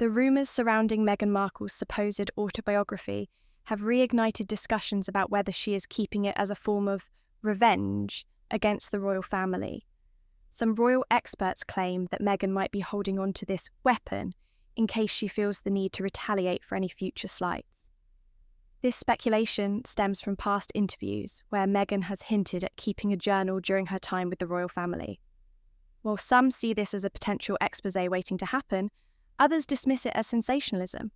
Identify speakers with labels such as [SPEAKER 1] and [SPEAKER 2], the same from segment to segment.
[SPEAKER 1] The rumours surrounding Meghan Markle's supposed autobiography have reignited discussions about whether she is keeping it as a form of revenge against the royal family. Some royal experts claim that Meghan might be holding on to this weapon in case she feels the need to retaliate for any future slights. This speculation stems from past interviews where Meghan has hinted at keeping a journal during her time with the royal family. While some see this as a potential exposé waiting to happen, others dismiss it as sensationalism.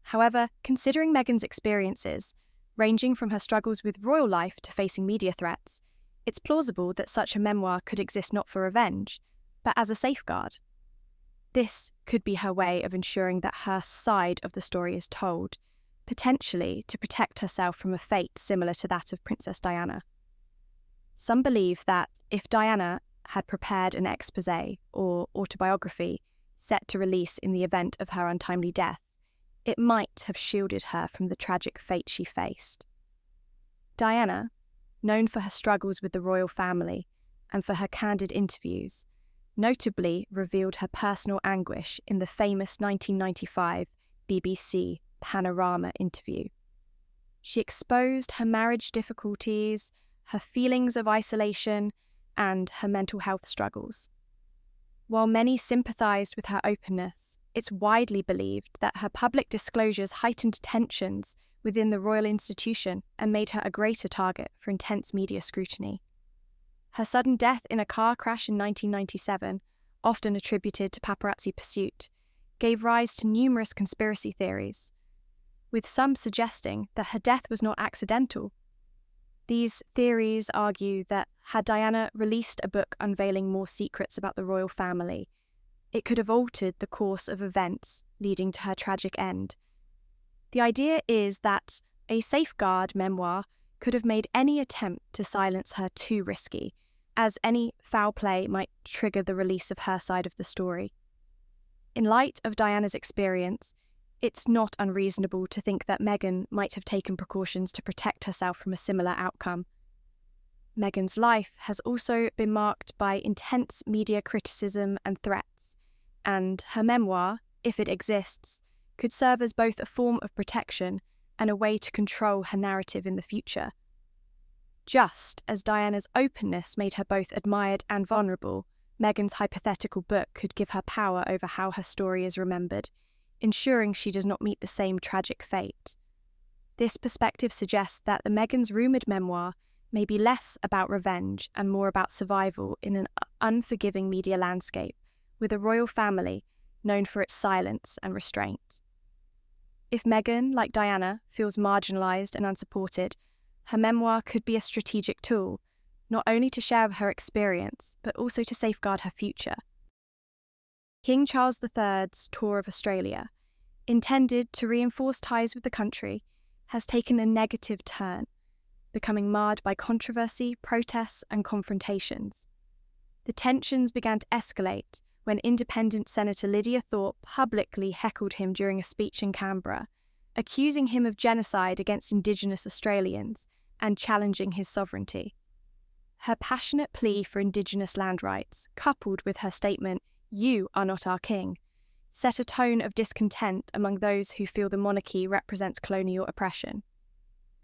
[SPEAKER 1] However, considering Meghan's experiences, ranging from her struggles with royal life to facing media threats, it's plausible that such a memoir could exist not for revenge, but as a safeguard. This could be her way of ensuring that her side of the story is told, potentially to protect herself from a fate similar to that of Princess Diana. Some believe that if Diana had prepared an exposé or autobiography set to release in the event of her untimely death, it might have shielded her from the tragic fate she faced. Diana, known for her struggles with the royal family and for her candid interviews, notably revealed her personal anguish in the famous 1995 BBC Panorama interview. She exposed her marriage difficulties, her feelings of isolation, and her mental health struggles. While many sympathised with her openness, it's widely believed that her public disclosures heightened tensions within the royal institution and made her a greater target for intense media scrutiny. Her sudden death in a car crash in 1997, often attributed to paparazzi pursuit, gave rise to numerous conspiracy theories, with some suggesting that her death was not accidental. These theories argue that had Diana released a book unveiling more secrets about the royal family, it could have altered the course of events leading to her tragic end. The idea is that a safeguard memoir could have made any attempt to silence her too risky, as any foul play might trigger the release of her side of the story. In light of Diana's experience, it's not unreasonable to think that Meghan might have taken precautions to protect herself from a similar outcome. Meghan's life has also been marked by intense media criticism and threats, and her memoir, if it exists, could serve as both a form of protection and a way to control her narrative in the future. Just as Diana's openness made her both admired and vulnerable, Meghan's hypothetical book could give her power over how her story is remembered, ensuring she does not meet the same tragic fate. This perspective suggests that the Meghan's rumoured memoir may be less about revenge and more about survival in an unforgiving media landscape, with a royal family known for its silence and restraint. If Meghan, like Diana, feels marginalised and unsupported, her memoir could be a strategic tool, not only to share her experience, but also to safeguard her future. King Charles III's tour of Australia, intended to reinforce ties with the country, has taken a negative turn, becoming marred by controversy, protests, and confrontations. The tensions began to escalate when Independent Senator Lydia Thorpe publicly heckled him during a speech in Canberra, accusing him of genocide against Indigenous Australians and challenging his sovereignty. Her passionate plea for Indigenous land rights, coupled with her statement, "You are not our king," set a tone of discontent among those who feel the monarchy represents colonial oppression.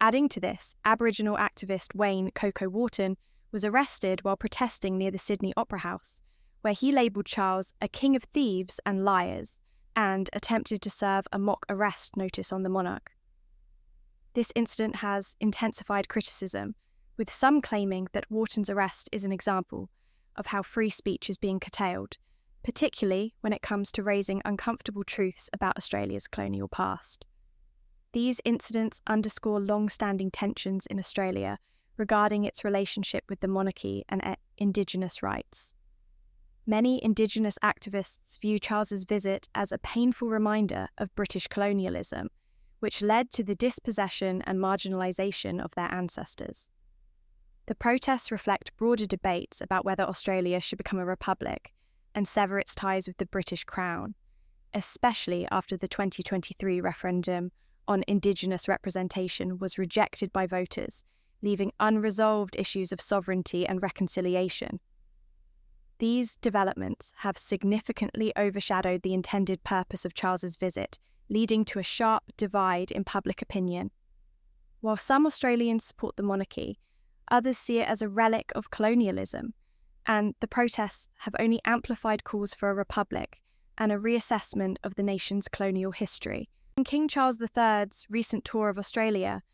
[SPEAKER 1] Adding to this, Aboriginal activist Wayne Coco Wharton was arrested while protesting near the Sydney Opera House, where he labelled Charles a king of thieves and liars, and attempted to serve a mock arrest notice on the monarch. This incident has intensified criticism, with some claiming that Wharton's arrest is an example of how free speech is being curtailed, particularly when it comes to raising uncomfortable truths about Australia's colonial past. These incidents underscore long-standing tensions in Australia regarding its relationship with the monarchy and Indigenous rights. Many Indigenous activists view Charles's visit as a painful reminder of British colonialism, which led to the dispossession and marginalisation of their ancestors. The protests reflect broader debates about whether Australia should become a republic and sever its ties with the British Crown, especially after the 2023 referendum on Indigenous representation was rejected by voters, leaving unresolved issues of sovereignty and reconciliation. these developments have significantly overshadowed the intended purpose of Charles's visit, leading to a sharp divide in public opinion. While some Australians support the monarchy, others see it as a relic of colonialism, and the protests have only amplified calls for a republic and a reassessment of the nation's colonial history. In King Charles III's recent tour of Australia,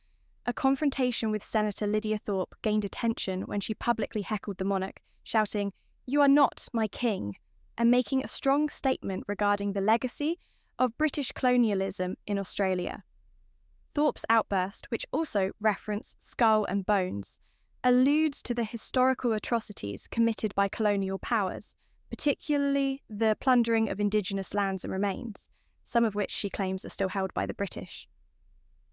[SPEAKER 1] a confrontation with Senator Lydia Thorpe gained attention when she publicly heckled the monarch, shouting, "You are not my king," and making a strong statement regarding the legacy of British colonialism in Australia. Thorpe's outburst, which also referenced skull and bones, alludes to the historical atrocities committed by colonial powers, particularly the plundering of Indigenous lands and remains, some of which she claims are still held by the British.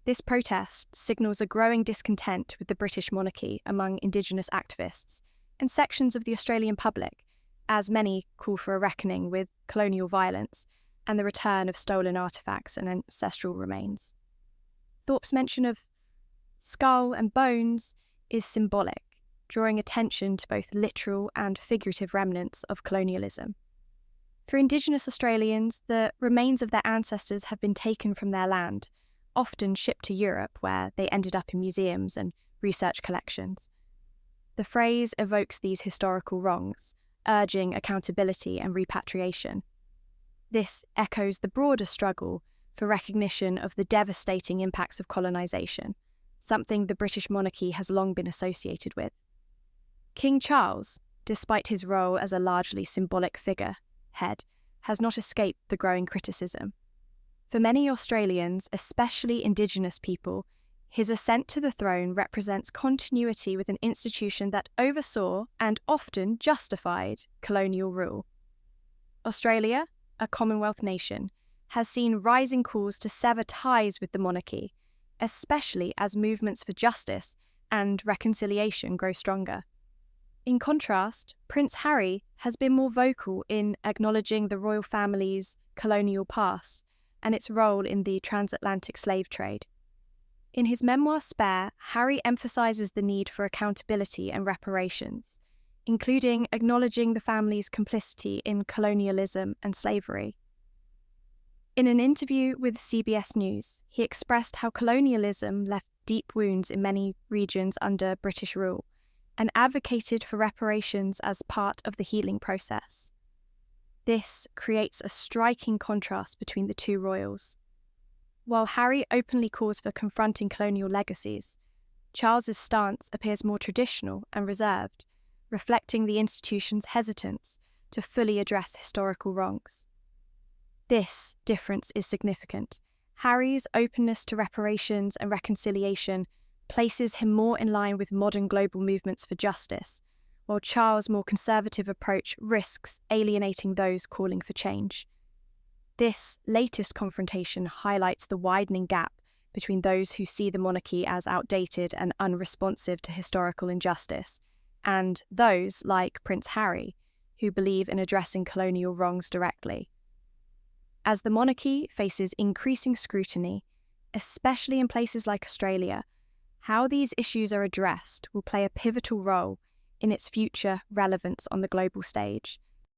[SPEAKER 1] This protest signals a growing discontent with the British monarchy among Indigenous activists and sections of the Australian public, as many call for a reckoning with colonial violence and the return of stolen artefacts and ancestral remains. Thorpe's mention of skull and bones is symbolic, drawing attention to both literal and figurative remnants of colonialism. For Indigenous Australians, the remains of their ancestors have been taken from their land, often shipped to Europe, where they ended up in museums and research collections. The phrase evokes these historical wrongs, urging accountability and repatriation. This echoes the broader struggle for recognition of the devastating impacts of colonisation, something the British monarchy has long been associated with. King Charles, despite his role as a largely symbolic figurehead, has not escaped the growing criticism. For many Australians, especially Indigenous people, his ascent to the throne represents continuity with an institution that oversaw and often justified colonial rule. Australia, a Commonwealth nation, has seen rising calls to sever ties with the monarchy, especially as movements for justice and reconciliation grow stronger. In contrast, Prince Harry has been more vocal in acknowledging the royal family's colonial past and its role in the transatlantic slave trade. In his memoir Spare, Harry emphasises the need for accountability and reparations, including acknowledging the family's complicity in colonialism and slavery. In an interview with CBS News, he expressed how colonialism left deep wounds in many regions under British rule, and advocated for reparations as part of the healing process. This creates a striking contrast between the two royals. While Harry openly calls for confronting colonial legacies, Charles's stance appears more traditional and reserved, reflecting the institution's hesitance to fully address historical wrongs. This difference is significant. Harry's openness to reparations and reconciliation places him more in line with modern global movements for justice, while Charles' more conservative approach risks alienating those calling for change. This latest confrontation highlights the widening gap between those who see the monarchy as outdated and unresponsive to historical injustice, and those, like Prince Harry, who believe in addressing colonial wrongs directly. As the monarchy faces increasing scrutiny, especially in places like Australia, how these issues are addressed will play a pivotal role in its future relevance on the global stage.